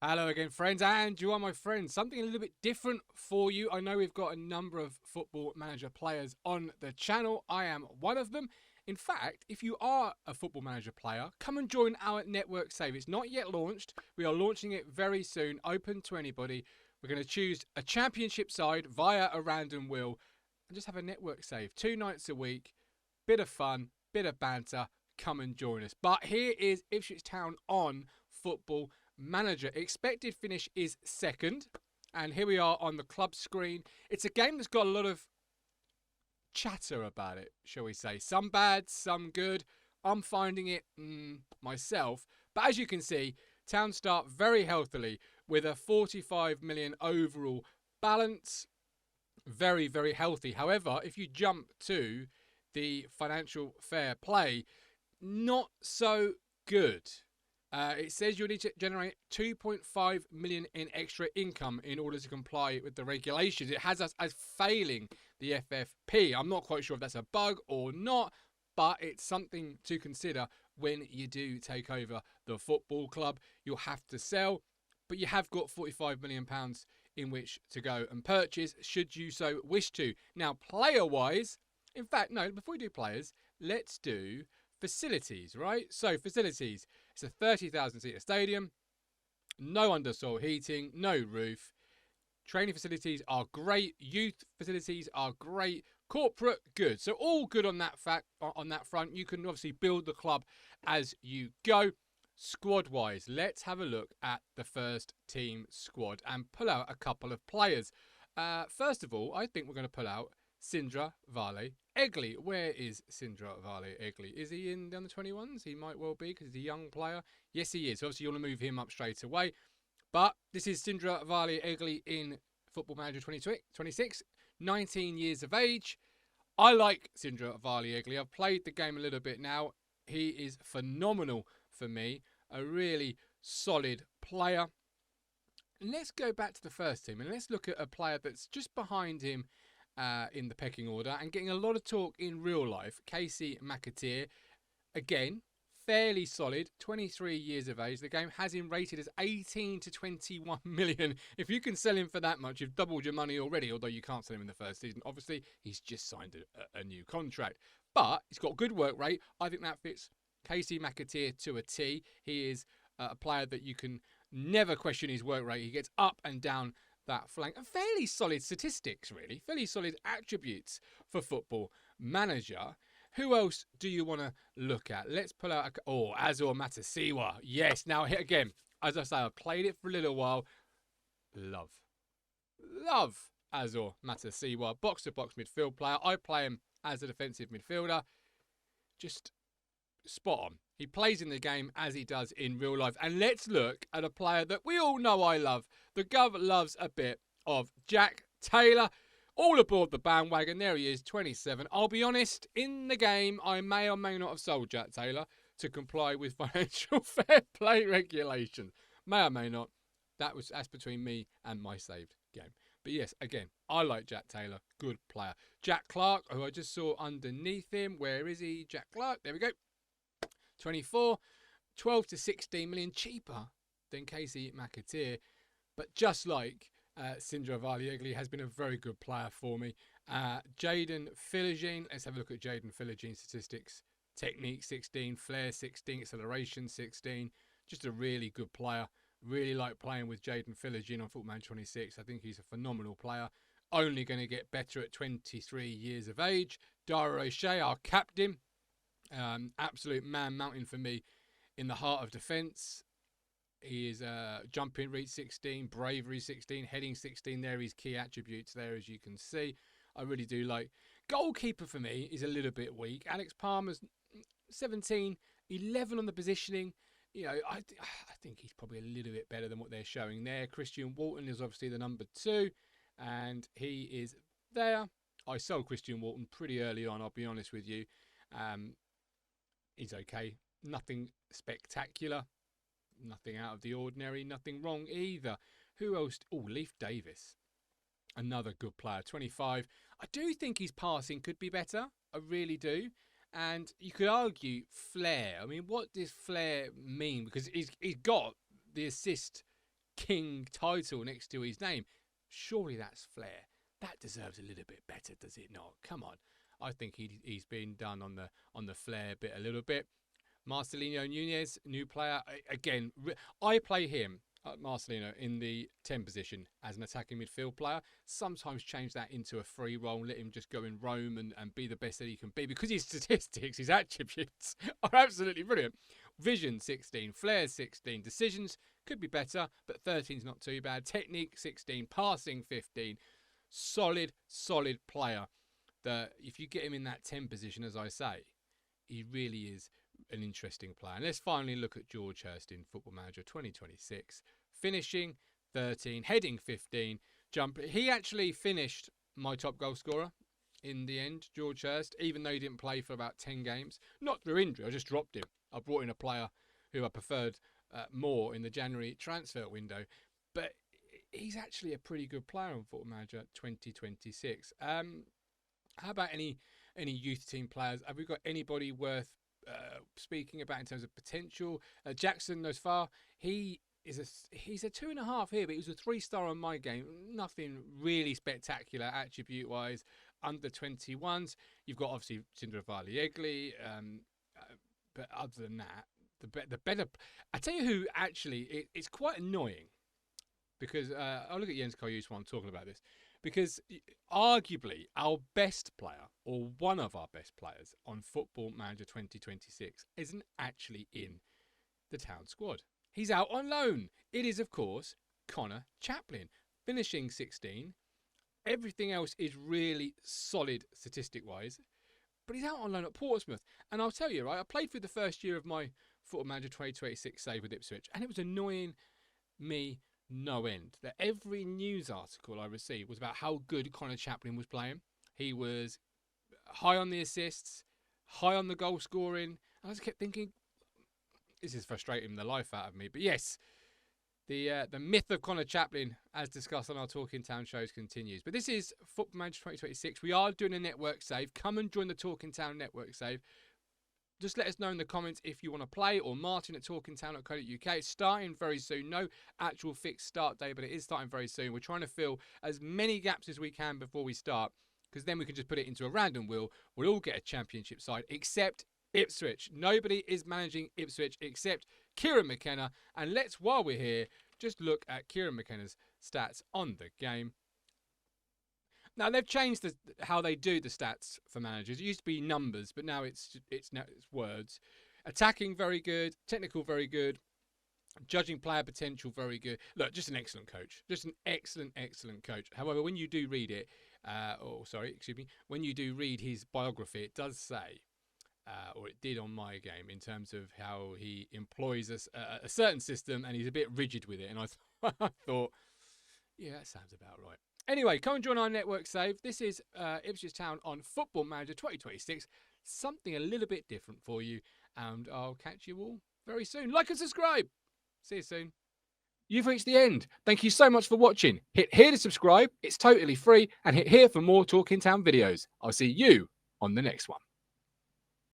Hello again, friends, and you are my friends. Something a little bit different for you. I know we've got a number of Football Manager players on the channel. I am one of them. In fact, if you are a Football Manager player, come and join our network save. It's not yet launched. We are launching it very soon, open to anybody. We're going to choose a championship side via a random wheel and just have a network save 2 nights a week. Bit of fun, bit of banter. Come and join us. But here is Ipswich Town on Football Manager. Expected finish is second, and here we are on the club screen. It's a game that's got a lot of chatter about it, shall we say. Some bad, some good. I'm finding it myself, but as you can see, Town start very healthily with a 45 million overall balance. Very, very healthy. However, if you jump to the financial fair play, not so good. It says you'll need to generate 2.5 million in extra income in order to comply with the regulations. It has us as failing the FFP. I'm not quite sure if that's a bug or not, but it's something to consider when you do take over the football club. You'll have to sell, but you have got £45 million in which to go and purchase, should you so wish to. Now, player-wise, in fact, no, before we do players, let's do facilities, right? So, facilities. It's a 30,000 seater stadium, no undersoil heating, no roof. Training facilities are great, youth facilities are great, corporate good. So all good on that front. You can obviously build the club as you go. Squad wise, let's have a look at the first team squad and pull out a couple of players. First of all, I think we're going to pull out Sindra Vale Egli. Where is Sindra Vale Egli? Is he in the under 21s? He might well be because he's a young player. Yes, he is. Obviously, you want to move him up straight away. But this is Sindra Vale Egli in Football Manager 2026, 19 years of age. I like Sindra Vale Egli. I've played the game a little bit now. He is phenomenal for me. A really solid player. Let's go back to the first team and let's look at a player that's just behind him in the pecking order and getting a lot of talk in real life. Casey McAteer, again, fairly solid, 23 years of age. The game has him rated as 18 to 21 million. If you can sell him for that much, you've doubled your money already, although you can't sell him in the first season. Obviously, he's just signed a new contract. But he's got good work rate. I think that fits Casey McAteer to a T. He is a player that you can never question his work rate. He gets up and down that flank. And fairly solid statistics, really. Fairly solid attributes for Football Manager. Who else do you want to look at? Let's pull out Azor Matasiwa. Yes. Now, here again, as I say, I've played it for a little while. Love Azor Matasiwa. Box-to-box midfield player. I play him as a defensive midfielder. Just spot on. He plays in the game as he does in real life. And let's look at a player that we all know I love. The Gov loves a bit of Jack Taylor. All aboard the bandwagon. There he is, 27. I'll be honest, in the game, I may or may not have sold Jack Taylor to comply with financial fair play regulations. May or may not. That's between me and my saved game. But yes, again, I like Jack Taylor. Good player. Jack Clark, who I just saw underneath him. Where is he? Jack Clark. There we go. 24. 12 to 16 million. Cheaper than Casey McAteer. But just like Sindra Vale Egli has been a very good player for me. Jaden Philogene. Let's have a look at Jaden Philogene's statistics. Technique 16, flair 16, acceleration 16. Just a really good player. Really like playing with Jaden Philogene on Football Manager 26. I think he's a phenomenal player. Only going to get better at 23 years of age. Dara O'Shea, our captain. Absolute man mountain for me in the heart of defence. He is jumping reach 16, bravery 16, heading 16. There his key attributes there, as you can see. I really do like. Goalkeeper for me is a little bit weak. Alex Palmer's 17, 11 on the positioning. You know, I think he's probably a little bit better than what they're showing there. Christian Walton is obviously the number 2, and he is there. I sold Christian Walton pretty early on, I'll be honest with you. He's okay. Nothing spectacular. Nothing out of the ordinary. Nothing wrong either. Who else? Oh, Leif Davis. Another good player. 25. I do think his passing could be better. I really do. And you could argue flair. I mean, what does flair mean? Because he's got the assist King title next to his name. Surely that's flair. That deserves a little bit better, does it not? Come on. I think he's been done on the flair bit a little bit. Marcelino Nunez, new player. Again, I play him, Marcelino, in the 10 position as an attacking midfield player. Sometimes change that into a free role, let him just go in roam and be the best that he can be, because his statistics, his attributes are absolutely brilliant. Vision 16, flair 16, decisions could be better, but 13 is not too bad. Technique 16, passing 15. Solid player. That if you get him in that 10 position, as I say, he really is an interesting player. And let's finally look at George Hurst in Football Manager 2026. Finishing 13, heading 15, jump. He actually finished my top goal scorer in the end, George Hurst, even though he didn't play for about 10 games. Not through injury, I just dropped him. I brought in a player who I preferred more in the January transfer window. But he's actually a pretty good player on Football Manager 2026. How about any youth team players? Have we got anybody worth speaking about in terms of potential? Jackson Nosfar, he's a 2.5 here, but he was a 3-star on my game. Nothing really spectacular attribute wise. Under 21s, you've got obviously Sindra Valiegli, but other than that, the better. I tell you who actually it's quite annoying, because I'll look at Jens Karius while I'm talking about this. Because arguably our best player, or one of our best players on Football Manager 2026, isn't actually in the town squad. He's out on loan. It is, of course, Connor Chaplin, finishing 16. Everything else is really solid statistic-wise, but he's out on loan at Portsmouth. And I'll tell you, right, I played through the first year of my Football Manager 2026 save with Ipswich, and it was annoying me no end. That every news article I received was about how good Connor Chaplin was playing. He was high on the assists, high on the goal scoring. I just kept thinking, this is frustrating the life out of me. But yes, the myth of Connor Chaplin, as discussed on our Talking Town shows, continues. But this is Football Manager 2026. We are doing a network save. Come and join the Talking Town network save. Just let us know in the comments if you want to play, or Martin at talkingtown.co.uk. It's starting very soon. No actual fixed start date, but it is starting very soon. We're trying to fill as many gaps as we can before we start, because then we can just put it into a random wheel. We'll all get a championship side, except Ipswich. Nobody is managing Ipswich except Kieran McKenna. And let's, while we're here, just look at Kieran McKenna's stats on the game. Now, they've changed how they do the stats for managers. It used to be numbers, but now it's words. Attacking, very good. Technical, very good. Judging player potential, very good. Look, just an excellent coach. Just an excellent coach. However, when you do read it, when you do read his biography, it does say, or it did on my game, in terms of how he employs a certain system, and he's a bit rigid with it. And I thought, yeah, that sounds about right. Anyway, come and join our network save. This is Ipswich Town on Football Manager 2026. Something a little bit different for you. And I'll catch you all very soon. Like and subscribe. See you soon. You've reached the end. Thank you so much for watching. Hit here to subscribe. It's totally free. And hit here for more Talking Town videos. I'll see you on the next one.